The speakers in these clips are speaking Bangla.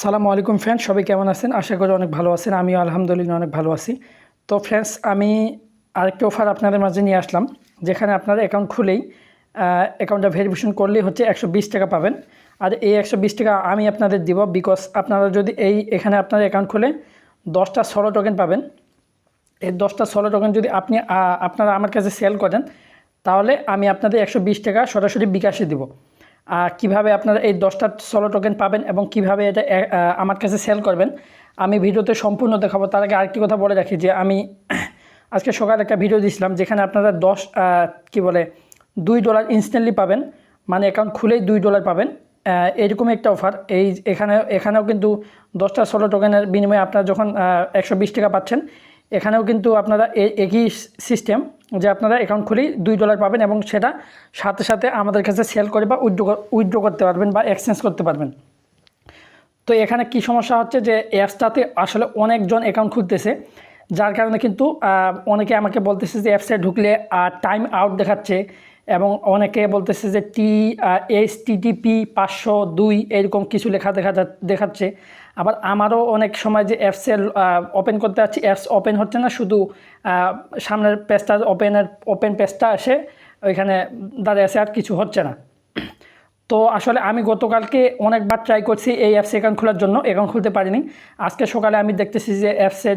সালামু আলাইকুম ফ্রেন্ডস, সবাই কেমন আছেন? আশা করি অনেক ভালো আছেন। আমিও আলহামদুলিল্লাহ অনেক ভালো আছি। তো ফ্রেন্ডস, আমি আরেকটা অফার আপনাদের মাঝে নিয়ে আসলাম, যেখানে আপনারা অ্যাকাউন্ট খুলেই অ্যাকাউন্টটা ভেরিফিকেশন করলেই হচ্ছে 120 টাকা পাবেন। আর এই 120 টাকা আমি আপনাদের দিব, বিকজ আপনারা যদি এখানে আপনার অ্যাকাউন্ট খুলে 10টা সলো টোকেন পাবেন। এই 10টা সলো টোকেন যদি আপনারা আমার কাছে সেল করেন, তাহলে আমি আপনাদের 120 টাকা সরাসরি বিকাশে দিব। কিভাবে আপনারা এই 10টা সলো টোকেন পাবেন এবং কিভাবে এটা আমার কাছে সেল করবেন আমি ভিডিওতে সম্পূর্ণ দেখাবো। তার আগে আরেকটি কথা বলে রাখি যে আমি আজকে সকালে একটা ভিডিও দিয়েছিলাম, যেখানে আপনারা $2 ইনস্ট্যান্টলি পাবেন, মানে অ্যাকাউন্ট খুলেই $2 পাবেন। এরকম একটা অফার এখানেও কিন্তু 10টা সলো টোকেনের বিনিময়ে আপনারা যখন 120 টাকা পাচ্ছেন, এখানেও কিন্তু আপনারা একই সিস্টেম যে আপনারা অ্যাকাউন্ট খুলেই $2 পাবেন এবং সেটা সাথে সাথে আমাদের কাছে সেল করে বা উইথড্র করতে পারবেন বা এক্সচেঞ্জ করতে পারবেন। তো এখানে কি সমস্যা হচ্ছে যে অ্যাপসটাতে আসলে অনেকজন অ্যাকাউন্ট খুলতেছে, যার কারণে কিন্তু অনেকে আমাকে বলতেছে যে অ্যাপসে ঢুকলে টাইম আউট দেখাচ্ছে, এবং অনেকে বলতেছে যে HTTP 502 এরকম কিছু দেখাচ্ছে। আবার আমারও অনেক সময় যে অ্যাপসে ওপেন করতে যাচ্ছি, অ্যাপস ওপেন হচ্ছে না, শুধু সামনের পেজটা ওপেন পেজটা এসে ওইখানে দাঁড়িয়ে আছে, আর কিছু হচ্ছে না। তো আসলে আমি গতকালকে অনেকবার ট্রাই করছি এই অ্যাপসে অ্যাকাউন্ট খোলার জন্য, অ্যাকাউন্ট খুলতে পারিনি। আজকে সকালে আমি দেখতেছি যে অ্যাপসে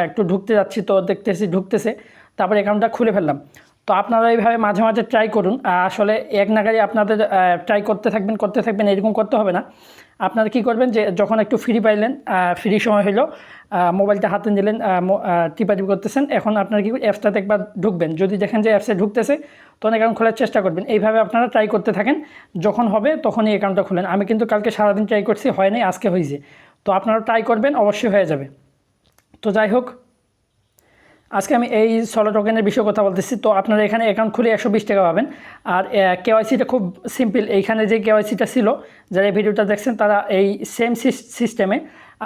একটু ঢুকতে যাচ্ছি, তো ঢুকতেছে, তারপর অ্যাকাউন্টটা খুলে ফেললাম। তো আপনারা এইভাবে মাঝে মাঝে ট্রাই করুন। আসলে এক নাগারে আপনাদের ট্রাই করতে থাকবেন, এরকম করতে হবে না। আপনারা কী করবেন যে যখন একটু ফ্রি পাইলেন, ফ্রি সময় হইলো, মোবাইলটা হাতে নিলেন, টিপাটিপি করতেছেন, এখন আপনারা কি অ্যাপসটাতে একবার ঢুকবেন। যদি দেখেন যে অ্যাপসে ঢুকতেছে, তখন অ্যাকাউন্ট খোলার চেষ্টা করবেন। এইভাবে আপনারা ট্রাই করতে থাকেন, যখন হবে তখনই অ্যাকাউন্টটা খুলেন। আমি কিন্তু কালকে সারাদিন ট্রাই করছি, হয়নি, আজকে হয়েছে। তো আপনারা ট্রাই করবেন, অবশ্যই হয়ে যাবে। তো যাই হোক, আজকে আমি এই সলো টোকেনের বিষয়ে কথা বলতেছি। তো আপনারা এখানে অ্যাকাউন্ট খুলে 120 টাকা পাবেন। আর কেওয়াইসিটা খুব সিম্পল। এইখানে যে কেওয়াইসিটা ছিল, যারা এই ভিডিওটা দেখছেন তারা এই সেম সিস্টেমে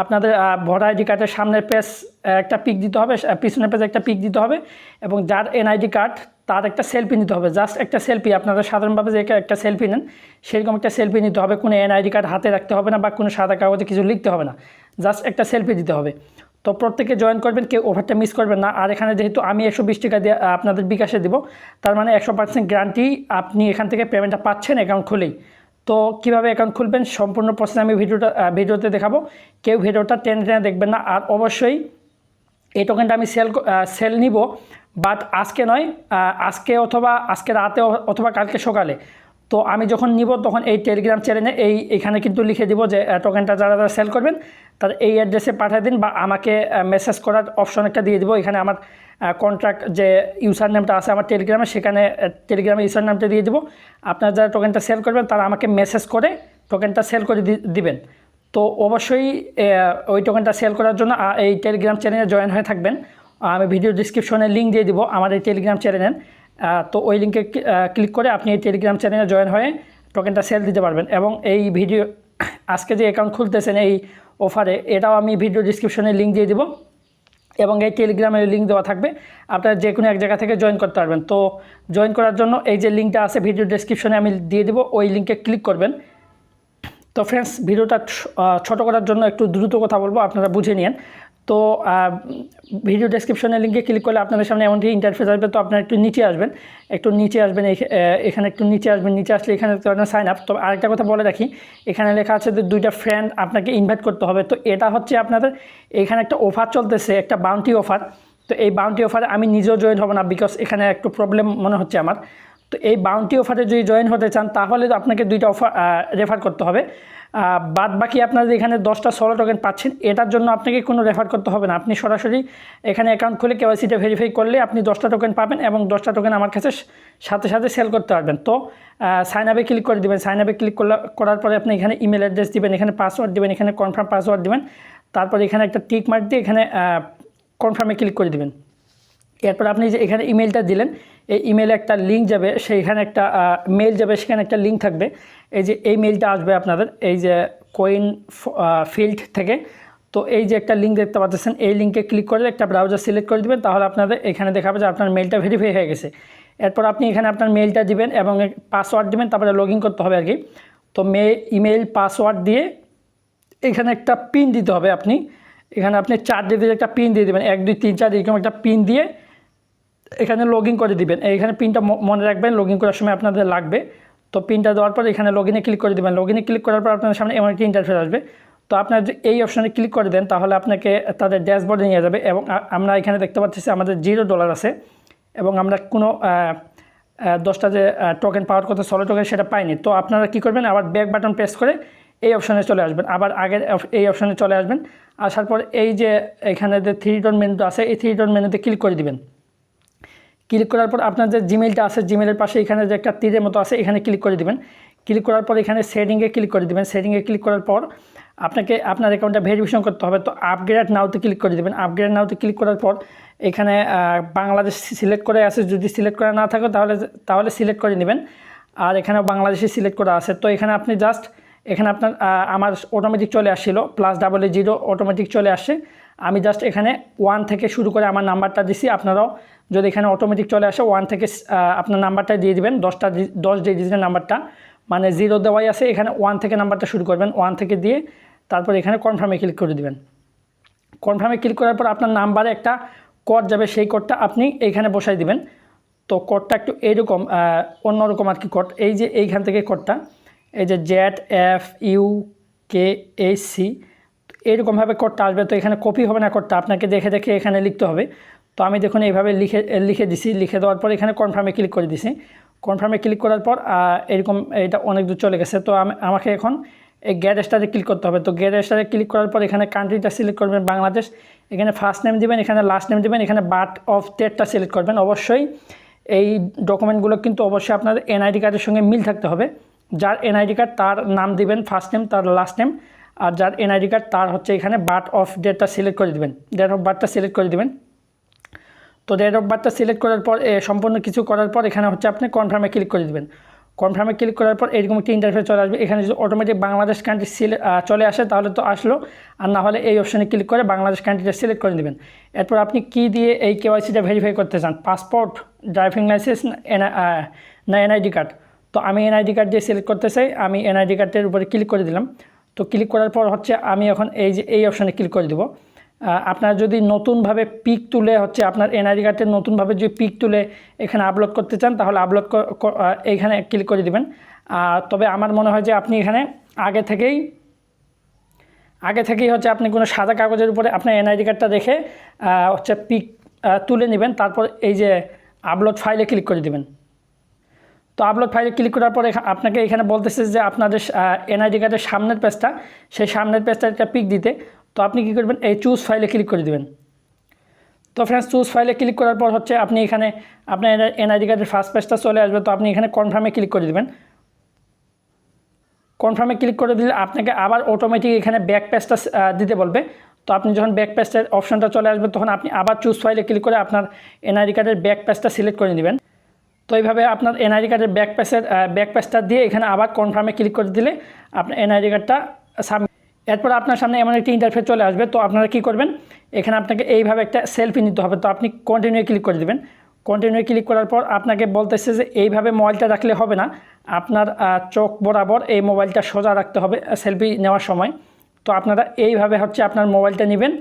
আপনাদের ভোটার আইডি কার্ডের সামনের পেজ একটা পিক দিতে হবে, পিছনের পেজে একটা পিক দিতে হবে, এবং যার এনআইডি কার্ড তার একটা সেলফি নিতে হবে। জাস্ট একটা সেলফি, আপনারা সাধারণভাবে যে একটা সেলফি নেন সেরকম একটা সেলফি নিতে হবে। কোনো এনআইডি কার্ড হাতে রাখতে হবে না বা কোনো সাদা কাগজে কিছু লিখতে হবে না, জাস্ট একটা সেলফি দিতে হবে। তো প্রত্যেকে জয়েন করবেন, কেউ অফারটা মিস করবেন না। আর এখানে যেহেতু আমি 120 টাকা দিয়ে আপনাদের বিকাশে দেবো, তার মানে 100% গ্যারান্টি আপনি এখান থেকে পেমেন্টটা পাচ্ছেন অ্যাকাউন্ট খুলেই। তো কীভাবে অ্যাকাউন্ট খুলবেন সম্পূর্ণ প্রসেস আমি ভিডিওতে দেখাবো। কেউ ভিডিওটা টেনে দেখবেন না। আর অবশ্যই এই টোকেনটা আমি সেল নিব, বাট আজকে নয়, আজকে রাতে অথবা কালকে সকালে। তো আমি যখন নিব তখন এই টেলিগ্রাম চ্যানেলে এইখানে কিন্তু লিখে দিব যে টোকেনটা যারা সেল করবেন তার এই অ্যাড্রেসে পাঠিয়ে দিন, বা আমাকে মেসেজ করার অপশন একটা দিয়ে দিব। এখানে আমার কন্ট্রাক্ট যে ইউজার নেমটা আছে আমার টেলিগ্রামে, সেখানে টেলিগ্রামে ইউজার নামটা দিয়ে দিব। আপনারা যারা টোকেনটা সেল করবেন তারা আমাকে মেসেজ করে টোকেনটা সেল করে দিবেন। তো অবশ্যই ওই টোকেনটা সেল করার জন্য এই টেলিগ্রাম চ্যানেলে জয়েন হয়ে থাকবেন। আমি ভিডিও ডিসক্রিপশনে লিঙ্ক দিয়ে দিব আমার এই টেলিগ্রাম চ্যানেলের। তো ওই লিঙ্কে ক্লিক করে আপনি এই টেলিগ্রাম চ্যানেলে জয়েন হয়ে টোকেনটা সেল দিতে পারবেন। এবং এই ভিডিও আজকে যে অ্যাকাউন্ট খুলতেছেন এই অফারে, এটাও আমি ভিডিও ডিসক্রিপশনে লিঙ্ক দিয়ে দিব, এবং এই টেলিগ্রামের লিঙ্ক দেওয়া থাকবে। আপনারা যে কোনো এক জায়গা থেকে জয়েন করতে পারবেন। তো জয়েন করার জন্য এই যে লিঙ্কটা আছে ভিডিও ডিসক্রিপশনে আমি দিয়ে দিব, ওই লিঙ্কে ক্লিক করবেন। তো ফ্রেন্ডস, ভিডিওটা ছোট করার জন্য একটু দ্রুত কথা বলবো, আপনারা বুঝে নিন। তো ভিডিও ডেসক্রিপশনের লিঙ্কে ক্লিক করলে আপনাদের সামনে এমনটি ইন্টারফেস আসবে। তো আপনারা একটু নিচে আসবেন, এখানে একটু নিচে আসবেন। নিচে আসলে এখানে সাইন আপ। তো আরেকটা কথা বলে রাখি, এখানে লেখা আছে যে 2টা ফ্রেন্ড আপনাকে ইনভাইট করতে হবে। তো এটা হচ্ছে আপনাদের এখানে একটা অফার চলতেছে, একটা বাউন্টি অফার। তো এই বাউন্টি অফারে আমি নিজেও জয়েন হব না, বিকজ এখানে একটু প্রবলেম মনে হচ্ছে আমার। তো এই বাউন্টি অফারে যদি জয়েন হতে চান, তাহলে আপনাকে 2টা অফার রেফার করতে হবে। বাদ বাকি আপনাদের এখানে 10টা সলো টোকেন পাচ্ছেন, এটার জন্য আপনাকে কোনো রেফার করতে হবে না। আপনি সরাসরি এখানে অ্যাকাউন্ট খুলে কেওয়াইসিটা ভেরিফাই করলে আপনি 10টা টোকেন পাবেন, এবং 10টা টোকেন আমার কাছে সাথে সাথে সেল করতে পারবেন। তো সাইন আপে ক্লিক করে দেবেন। সাইন আপে ক্লিক করার পরে আপনি এখানে ইমেল অ্যাড্রেস দিবেন, এখানে পাসওয়ার্ড দিবেন, এখানে কনফার্ম পাসওয়ার্ড দিবেন। তারপর এখানে একটা টিক মার্ক দিয়ে এখানে কনফার্মে ক্লিক করে দেবেন। এরপর আপনি যে এখানে ইমেলটা দিলেন, এই ইমেলে একটা লিঙ্ক যাবে, সেইখানে একটা মেল যাবে, সেখানে একটা লিঙ্ক থাকবে। এই যে এই মেলটা আসবে আপনাদের এই যে কোইন ফিল্ড থেকে। তো এই যে একটা লিঙ্ক দেখতে পাচ্ছেন, এই লিঙ্কে ক্লিক করে একটা ব্রাউজার সিলেক্ট করে দেবেন, তাহলে আপনাদের এখানে দেখাবে যে আপনার মেলটা ভেরিফাই হয়ে গেছে। এরপর আপনি এখানে আপনার মেলটা দিবেন এবং পাসওয়ার্ড দিবেন, তারপরে লগ ইন করতে হবে আর কি। তো ইমেল পাসওয়ার্ড দিয়ে এখানে একটা পিন দিতে হবে আপনি, এখানে আপনি 4 ডিজিটের একটা পিন দিয়ে দেবেন, 1 2 3 4 এরকম একটা পিন দিয়ে এখানে লগ ইন করে দিবেন। এইখানে পিনটা মনে রাখবেন, লগ ইন করার সময় আপনাদের লাগবে। তো পিনটা দেওয়ার পর এখানে লগ ইনে ক্লিক করে দেবেন। লগ ইনে ক্লিক করার পর আপনার সামনে এমন একটি ইন্টারফেস আসবে। তো আপনার যে এই অপশানে ক্লিক করে দেন তাহলে আপনাকে তাদের ড্যাশবোর্ডে নিয়ে যাবে এবং আমরা এখানে দেখতে পাচ্ছি আমাদের $0 আছে এবং আমরা কোনো 10টা যে টোকেন পাওয়ার কথা 16 টোকেন সেটা পাইনি। তো আপনারা কী করবেন, আবার ব্যাক বাটন প্রেস করে এই অপশানে চলে আসবেন, আবার আগের এই অপশানে চলে আসবেন। আসার পর এই যে এখানে যে 3 ডট মেনুটা আছে এই 3 ডট মেনুতে ক্লিক করে দিবেন। ক্লিক করার পর আপনার যে জিমেইলটা আছে জিমেইলের পাশে এখানে যে একটা তীরের মতো আছে এখানে ক্লিক করে দিবেন। ক্লিক করার পর এখানে সেটিংয়ে ক্লিক করে দিবেন। সেটিংয়ে ক্লিক করার পর আপনাকে আপনার অ্যাকাউন্টটা ভেরিফিকেশন করতে হবে। তো আপগ্রেড নাওতে ক্লিক করে দেবেন। আপগ্রেড নাওতে ক্লিক করার পর এখানে বাংলাদেশ সিলেক্ট করে আছে, যদি সিলেক্ট করা না থাকে তাহলে সিলেক্ট করে নেবেন। আর এখানে বাংলাদেশি সিলেক্ট করা আছে। তো এখানে আপনি জাস্ট এখানে আপনার আমার অটোমেটিক চলে আসছিল +00 অটোমেটিক চলে আসছে। আমি জাস্ট এখানে 1 থেকে শুরু করে আমার নাম্বারটা দিছি। আপনারাও যদি এখানে অটোমেটিক চলে আসে 1 থেকে আপনার নাম্বারটা দিয়ে দিবেন, 10 ডিজিটের নাম্বারটা, মানে 0 দেওয়াই আছে, এখানে 1 থেকে নাম্বারটা শুরু করবেন। 1 থেকে দিয়ে তারপর এখানে কনফার্মে ক্লিক করে দিবেন। কনফার্মে ক্লিক করার পর আপনার নাম্বারে একটা কোড যাবে, সেই কোডটা আপনি এইখানে বসাই দিবেন। তো কোডটা একটু এইরকম অন্যরকম আর কি কোড, এই যে এইখান থেকে কোডটা এই যে ZFUKAC এরকমভাবে কোডটা আসবে। তো এখানে কপি হবে না কোডটা, আপনাকে দেখে দেখে এখানে লিখতে হবে। তো আমি দেখুন এইভাবে লিখে দিছি। লিখে দেওয়ার পর এখানে কনফার্মে ক্লিক করে দিছি। কনফার্মে ক্লিক করার পর এরকম এটা অনেক দূর চলে গেছে। তো আমাকে এখন এই গেট স্টারে ক্লিক করতে হবে। তো গেট স্টারে ক্লিক করার পর এখানে কান্ট্রিটা সিলেক্ট করবেন বাংলাদেশ, এখানে ফার্স্ট নেম দিবেন, এখানে লাস্ট নেম দিবেন, এখানে বার্থ অফ ডেটটা সিলেক্ট করবেন। অবশ্যই এই ডকুমেন্টগুলো কিন্তু অবশ্যই আপনার এনআইডি কার্ডের সঙ্গে মিল থাকতে হবে। যার এনআইডি কার্ড তার নাম দিবেন ফার্স্ট নেম, তার লাস্ট নেম, আর যার এনআইডি কার্ড তার হচ্ছে এখানে বার্থ অফ ডেটটা সিলেক্ট করে দিবেন, ডেট অফ বার্থটা সিলেক্ট করে দিবেন। তো ডেট অফ বার্থটা সিলেক্ট করার পর সম্পূর্ণ কিছু করার পর এখানে হচ্ছে আপনি কনফার্মে ক্লিক করে দিবেন। কনফার্মে ক্লিক করার পর এরকম একটি ইন্টারফেস চলে আসবে। এখানে যদি অটোমেটিক বাংলাদেশ কান্ট্রি চলে আসে তাহলে তো আসলো, আর না হলে এই অপশানে ক্লিক করে বাংলাদেশ কান্ট্রিটা সিলেক্ট করে দেবেন। এরপর আপনি কি দিয়ে এই কেওয়াইসিটা ভেরিফাই করতে চান, পাসপোর্ট, ড্রাইভিং লাইসেন্স না এনআইডি কার্ড। তো আমি এনআইডি কার্ড দিয়ে সিলেক্ট করতে চাই, আমি এনআইডি কার্ডের উপরে ক্লিক করে দিলাম। তো ক্লিক করার পর হচ্ছে আমি এখন এই অপশানে ক্লিক করে দেবো। আপনার যদি নতুনভাবে পিক তুলে হচ্ছে আপনার এনআইডি কার্ডের নতুনভাবে যদি পিক তুলে এখানে আপলোড করতে চান তাহলে আপলোড এইখানে ক্লিক করে দিবেন। তবে আমার মনে হয় যে আপনি এখানে আগে থেকেই হচ্ছে আপনি কোনো সাদা কাগজের উপরে আপনার এনআইডি কার্ডটা রেখে হচ্ছে পিক তুলে নেবেন, তারপর এই যে আপলোড ফাইলে ক্লিক করে দেবেন। তো আপলোড ফাইলে ক্লিক করার পরে আপনাকে এখানে বলতেছে যে আপনাদের এনআইডি কার্ডের সামনের পেজটা, সেই সামনের পেজটা একটা পিক দিতে। তো আপনি কী করবেন, এই চুজ ফাইলে ক্লিক করে দেবেন। তো ফ্রেন্ডস চুজ ফাইলে ক্লিক করার পর হচ্ছে আপনি এখানে আপনার এনআইডি কার্ডের ফার্স্ট পেজটা চলে আসবে। তো আপনি এখানে কনফার্মে ক্লিক করে দেবেন। কনফার্মে ক্লিক করে দিলে আপনাকে আবার অটোমেটিক এখানে ব্যাক পেজটা দিতে বলবে। তো আপনি যখন ব্যাক পেজের অপশনটা চলে আসবে তখন আপনি আবার চুজ ফাইলে ক্লিক করে আপনার এনআইডি কার্ডের ব্যাক পেজটা সিলেক্ট করে নেবেন। তো এইভাবে আপনার এনআইডি কার্ডের ব্যাক পেজটা দিয়ে এখানে আবার কনফার্মে ক্লিক করে দিলে আপনার এনআইডি কার্ডটা সাবমিট। এরপর আপনার সামনে এমন একটি ইন্টারফেস চলে আসবে। তো আপনারা কী করবেন, এখানে আপনাকে এইভাবে একটা সেলফি নিতে হবে। তো আপনি কন্টিনিউ ক্লিক করে দেবেন। কন্টিনিউ ক্লিক করার পর আপনাকে বলতেছে যে এইভাবে মোবাইলটা রাখলে হবে না, আপনার চোখ বরাবর এই মোবাইলটা সোজা রাখতে হবে সেলফি নেওয়ার সময়। তো আপনারা এইভাবে হচ্ছে আপনার মোবাইলটা নেবেন,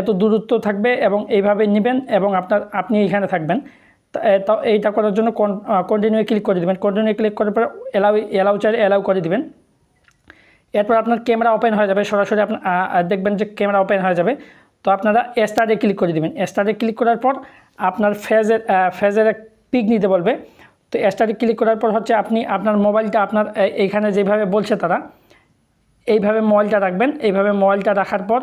এত দূরত্ব থাকবে এবং এইভাবে নেবেন এবং আপনি এইখানে থাকবেন। তো এইটা করার জন্য কন্টিনিউ ক্লিক করে দেবেন। কন্টিনিউ ক্লিক করার পর এলাউ করে দেবেন। এরপর আপনার ক্যামেরা ওপেন হয়ে যাবে, সরাসরি আপনার দেখবেন যে ক্যামেরা ওপেন হয়ে যাবে। তো আপনারা স্টার্টে ক্লিক করে দেবেন। স্টার্টে ক্লিক করার পর আপনার ফেজের পিক নিতে বলবে। তো স্টার্টে ক্লিক করার পর হচ্ছে আপনি আপনার মোবাইলটা আপনার এইখানে যেভাবে বলছে তারা এইভাবে মোবাইলটা রাখবেন। এইভাবে মোবাইলটা রাখার পর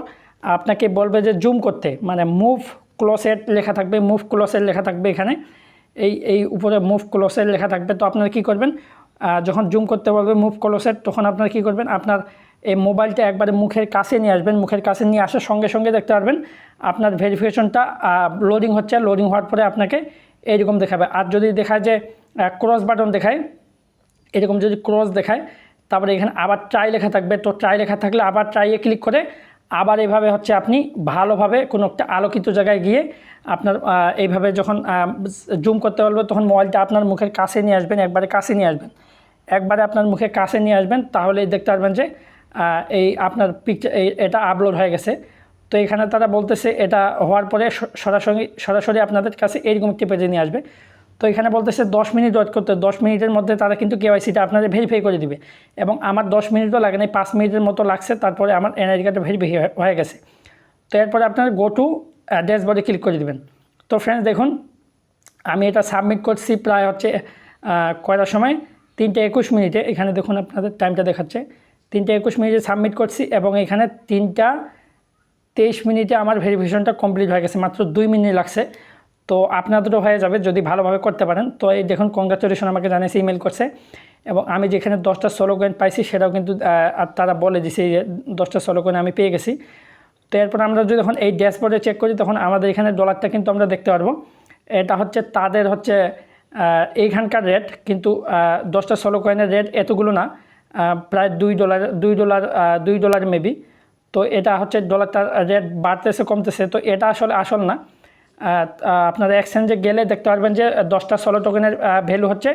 আপনাকে বলবে যে জুম করতে, মানে মুভ ক্লোজেট লেখা থাকবে, মুভ ক্লোজেট লেখা থাকবে এখানে এই উপরে মুভ ক্লোজেট লেখা থাকবে। তো আপনারা কী করবেন, যখন জুম করতে বলবে মুভ ক্লোজেট তখন আপনারা কী করবেন, আপনার এই মোবাইলটা একবারে মুখের কাছে নিয়ে আসবেন। মুখের কাছে নিয়ে আসার সঙ্গে সঙ্গে দেখতে পারবেন আপনার ভেরিফিকেশনটা লোডিং হচ্ছে। লোডিং হওয়ার পরে আপনাকে এইরকম দেখাবে। আর যদি দেখায় যে ক্রস বাটন দেখায়, এরকম যদি ক্রস দেখায় তারপরে এখানে আবার ট্রাই লেখা থাকবে। তো ট্রাই লেখা থাকলে আবার ট্রাইয়ে ক্লিক করে আবার এইভাবে হচ্ছে আপনি ভালোভাবে কোনো একটা আলোকিত জায়গায় গিয়ে আপনার এইভাবে যখন জুম করতে বলবে তখন মোবাইলটা আপনার মুখের কাছে নিয়ে আসবেন, একবারে কাছে নিয়ে আসবেন, একবারে আপনার মুখের কাছে নিয়ে আসবেন। তাহলে দেখতে পারবেন যে এই আপনার পিকচার এটা আপলোড হয়ে গেছে। তো এখানে তারা বলতেছে এটা হওয়ার পরে সরাসরি আপনাদের কাছে এরকম একটি পেজে নিয়ে আসবে। তো এখানে বলতেছে 10 মিনিট ওয়েট করতে, 10 মিনিটের মধ্যে তারা কিন্তু কেওয়াইসিটা আপনাদের ভেরিফাই করে দিবে। এবং আমার 10 মিনিটও লাগে নাই, 5 মিনিটের মতো লাগছে, তারপরে আমার এনআইডি কার্ডটা ভেরিফাই হয়ে গেছে। তো এরপরে আপনার গো টু ড্যাশবোর্ডে ক্লিক করে দেবেন। তো ফ্রেন্ডস দেখুন, আমি এটা সাবমিট করছি প্রায় হচ্ছে কয়টার সময়, 3টা 21 মিনিটে। এখানে দেখুন আপনাদের টাইমটা দেখাচ্ছে 3টা 21 মিনিটে সাবমিট করছি, এবং এখানে 3টা 23 মিনিটে আমার ভেরিফিকেশনটা কমপ্লিট হয়ে গেছে, মাত্র 2 মিনিট লাগছে। তো আপনাদেরও হয়ে যাবে যদি ভালোভাবে করতে পারেন। তো এই দেখুন কংগ্রাচুলেশন আমাকে জানিয়েছে, ইমেল করছে, এবং আমি যেখানে 10টা 16 কয়েন পাইছি সেটাও কিন্তু তারা বলে দিছে যে 10টা 16 কয়েন আমি পেয়ে গেছি। তো এরপর আমরা যদি যখন এই ড্যাশবোর্ডে চেক করি তখন আমাদের এখানে ডলারটা কিন্তু আমরা দেখতে পারবো। এটা হচ্ছে তাদের হচ্ছে এইখানকার রেট, কিন্তু 10টা 16 কয়েনের রেট এতগুলো না, প্রায় $2 মেবি। তো এটা হচ্ছে ডলারটার রেট বাড়তেছে কমতেছে, তো এটা আসলে আসল না। আপনারা এক্সচেঞ্জে গেলে দেখতে পারবেন যে 10টা 16 টোকেনের ভ্যালু হচ্ছে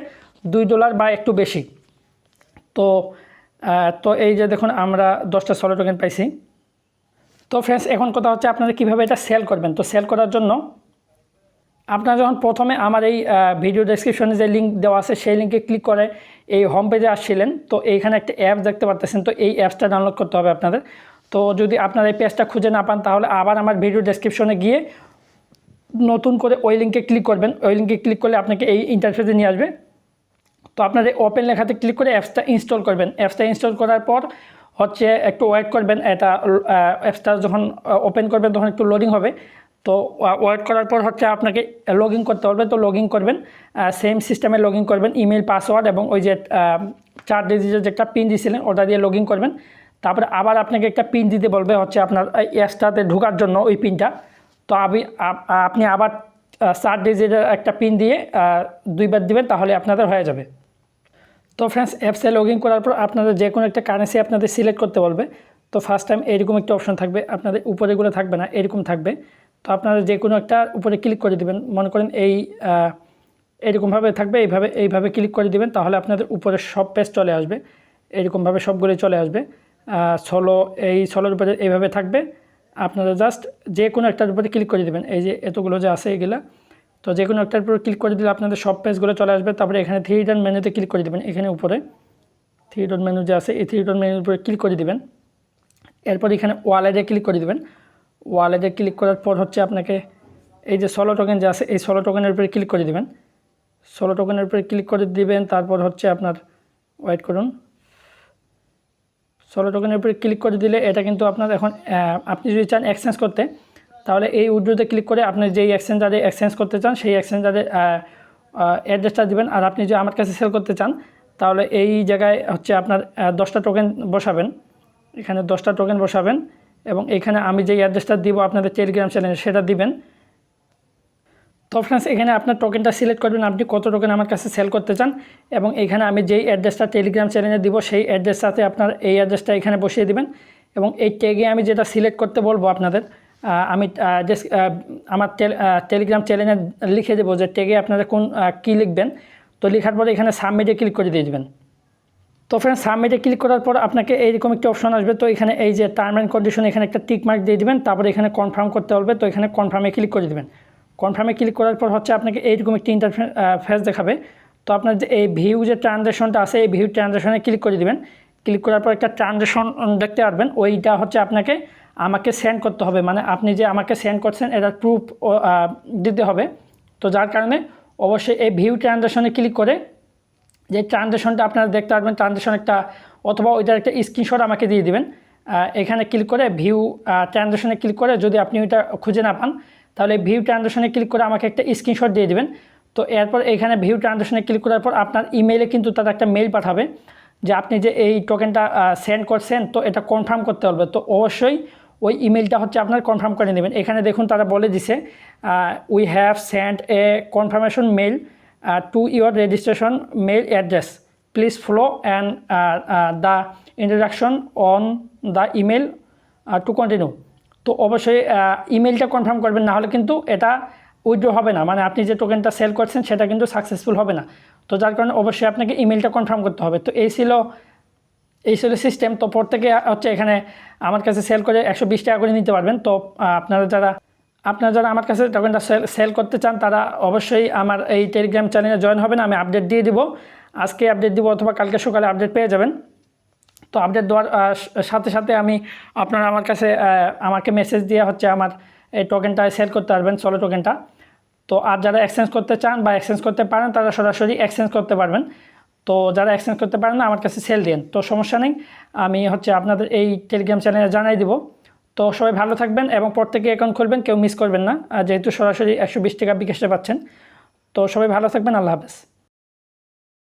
$2 বা একটু বেশি। তো তো এই যে দেখুন আমরা 10টা 16 টোকেন পাইছি। তো ফ্রেন্ডস এখন কথা হচ্ছে আপনারা কীভাবে এটা সেল করবেন। তো সেল করার জন্য আপনারা যখন প্রথমে আমার এই ভিডিও ডেসক্রিপশনে যে লিঙ্ক দেওয়া আছে সেই লিঙ্কে ক্লিক করে এই হোম পেজে আসছিলেন, তো এইখানে একটা অ্যাপস দেখতে পারতেছেন। তো এই অ্যাপসটা ডাউনলোড করতে হবে আপনাদের। তো যদি আপনারা এই পেজটা খুঁজে না পান তাহলে আবার আমার ভিডিও ডেসক্রিপশনে গিয়ে নতুন করে ওই লিঙ্কে ক্লিক করবেন। ওই লিঙ্কে ক্লিক করলে আপনাকে এই ইন্টারফেসে নিয়ে আসবে। তো আপনার এই ওপেন লেখাতে ক্লিক করে অ্যাপসটা ইনস্টল করবেন। অ্যাপসটা ইনস্টল করার পর হচ্ছে একটু ওয়েট করবেন। এটা অ্যাপসটা যখন ওপেন করবেন তখন একটু লোডিং হবে। তো ওয়েট করার পর হচ্ছে আপনাকে লগ ইন করতে হবে। তো লগ ইন করবেন, সেম সিস্টেমে লগ ইন করবেন, ইমেল পাসওয়ার্ড এবং ওই যে 4 ডিজিটের যে একটা পিন দিয়েছিলেন ওটা দিয়ে লগ ইন করবেন। তারপরে আবার আপনাকে একটা পিন দিতে বলবে হচ্ছে আপনার অ্যাপসটাতে ঢোকার জন্য ওই পিনটা। তো আপনি আবার 4 ডিজিটের একটা পিন দিয়ে 2বার দিবেন, তাহলে আপনাদের হয়ে যাবে। তো ফ্রেন্ডস অ্যাপসে লগ ইন করার পর আপনাদের যে কোনো একটা কারেন্সি আপনাদের সিলেক্ট করতে বলবে। তো ফার্স্ট টাইম এরকম একটা অপশন থাকবে, আপনাদের উপরেগুলো থাকবে না, এরকম থাকবে। তো আপনারা যে কোনো একটা উপরে ক্লিক করে দিবেন, মনে করেন এইরকমভাবে থাকবে, এইভাবে ক্লিক করে দিবেন, তাহলে আপনাদের উপরে সব পেজ চলে আসবে। এরকমভাবে সবগুলোই চলে আসবে। এই 16 উপরে এইভাবে থাকবে। আপনারা জাস্ট যে কোনো একটার উপরে ক্লিক করে দেবেন, এই যে এতগুলো যে আছে এগুলা। তো যে কোনো একটার উপরে ক্লিক করে দিলে আপনাদের সব পেজগুলো চলে আসবে। তারপরে এখানে 3 ডট মেনুতে ক্লিক করে দেবেন, এখানে উপরে 3 ডট মেনু যে আছে এই 3 ডট মেনুর উপরে ক্লিক করে দেবেন। এরপর এখানে ওয়ালেটে ক্লিক করে দেবেন। ওয়ালেটে ক্লিক করার পর হচ্ছে আপনাকে এই যে 16 টোকেন যে আছে এই 16 টোকেনের উপরে ক্লিক করে দেবেন। 16 টোকেনের উপরে ক্লিক করে দিবেন। তারপর হচ্ছে আপনার ওয়েট করুন, 16 টোকেনের উপরে ক্লিক করে দিলে এটা কিন্তু আপনার এখন আপনি যদি চান এক্সচেঞ্জ করতে, তাহলে এই উইথড্রোতে ক্লিক করে আপনি যেই এক্সচেঞ্জারে এক্সচেঞ্জ করতে চান সেই এক্সচেঞ্জারের অ্যাড্রেসটা দিবেন। আর আপনি যদি আমার কাছে সেল করতে চান তাহলে এই জায়গায় হচ্ছে আপনার 10টা টোকেন বসাবেন, এখানে 10টা টোকেন বসাবেন, এবং এখানে আমি যেই অ্যাড্রেসটা দিব আপনাদের টেলিগ্রাম চ্যানেলে সেটা দিবেন। তো ফ্রেন্ডস এখানে আপনার টোকেনটা সিলেক্ট করবেন, আপনি কত টোকেন আমার কাছে সেল করতে চান, এবং এখানে আমি যেই অ্যাড্রেসটা টেলিগ্রাম চ্যানেলে দিব সেই অ্যাড্রেস সাথে আপনার এই অ্যাড্রেসটা এখানে বসিয়ে দিবেন। এবং এই ট্যাগে আমি যেটা সিলেক্ট করতে বলবো আপনাদের, আমি আমার টেলিগ্রাম চ্যানেলে লিখে দেবো যে ট্যাগে আপনারা কী লিখবেন। তো লেখার পরে এখানে সাবমিটে ক্লিক করে দিয়ে দেবেন। তো ফ্রেন্ডস সাবমিটে ক্লিক করার পর আপনাকে এইরকম একটা অপশন আসবে। তো এখানে এই যে টার্ম অ্যান্ড কন্ডিশন এখানে একটা টিক মার্ক দিয়ে দেবেন, তারপরে এখানে কনফার্ম করতে বলবে। তো এখানে কনফার্মে ক্লিক করে দেবেন। কনফার্মে ক্লিক করার পর হচ্ছে আপনাকে এইরকম একটি ইন্টারফেস দেখাবে। তো আপনার যে এই ভিউ যে ট্রানজ্যাকশনটা আছে এই ভিউ ট্রানজ্যাকশনে ক্লিক করে দেবেন। ক্লিক করার পর একটা ট্রানজ্যাকশন দেখতে পারবেন, ওইটা হচ্ছে আপনাকে আমাকে সেন্ড করতে হবে, মানে আপনি যে আমাকে সেন্ড করছেন এটার প্রুফ দিতে হবে। তো যার কারণে অবশ্যই এই ভিউ ট্রানজ্যাকশনে ক্লিক করে যে ট্রানজ্যাকশনটা আপনারা দেখতে পারবেন, ট্রানজ্যাকশন একটা অথবা ওইটার একটা স্ক্রিনশট আমাকে দিয়ে দিবেন। এখানে ক্লিক করে ভিউ ট্রানজ্যাকশনে ক্লিক করে যদি আপনি ওইটা খুঁজে না পান তাহলে ভিউ ট্রানজ্যাকশনে ক্লিক করে আমাকে একটা স্ক্রিনশট দিয়ে দিবেন। তো এরপর এখানে ভিউ ট্রানজ্যাকশনে ক্লিক করার পর আপনার ইমেইলে কিন্তু তারা একটা মেইল পাঠাবে যে আপনি যে এই টোকেনটা সেন্ড করছেন, তো এটা কনফার্ম করতে হবে। তো অবশ্যই ওই ইমেলটা হচ্ছে আপনার কনফার্ম করে নেবেন। এখানে দেখুন তারা বলে দিছে we have send A confirmation mail to your registration mail address, please follow and the introduction on the email to continue. তো অবশ্যই ইমেলটা কনফার্ম করবেন, না হলে কিন্তু এটা উইথড্র হবে না, মানে আপনি যে টোকেনটা সেল করছেন সেটা কিন্তু সাকসেসফুল হবে না। তো যার কারণে অবশ্যই আপনাকে ইমেলটা কনফার্ম করতে হবে। তো এই ছিল এই ছিল সিস্টেম। তো প্রত্যেকে হচ্ছে এখানে আমার কাছে সেল করে 120 টাকা করে নিতে পারবেন। তো আপনারা যারা আমার কাছে টোকেনটা সেল করতে চান তারা অবশ্যই আমার এই টেলিগ্রাম চ্যানেলে জয়েন হবেন। আমি আপডেট দিয়ে দিব, আজকে আপডেট দিব অথবা কালকে সকালে আপডেট পেয়ে যাবেন। তো আপডেট দেওয়ার সাথে সাথে আপনারা আমার কাছে আমাকে মেসেজ দিয়ে হচ্ছে আমার এই টোকেনটা সেল করতে পারবেন, সোলো টোকেনটা। তো আর যারা এক্সচেঞ্জ করতে চান বা এক্সচেঞ্জ করতে পারেন তারা সরাসরি এক্সচেঞ্জ করতে পারবেন। তো যারা এক্সচেঞ্জ করতে পারেন না আমার কাছে সেল দিন, তো সমস্যা নেই, আমি হচ্ছে আপনাদের এই টেলিগ্রাম চ্যানেলে জানাই দিব। তো সবাই ভালো থাকবেন এবং প্রত্যেকে অ্যাকাউন্ট খুলবেন, কেউ মিস করবেন না, যেহেতু সরাসরি 120 টাকা বিকাশে পাচ্ছেন। তো সবাই ভালো থাকবেন, আল্লাহ হাফেজ।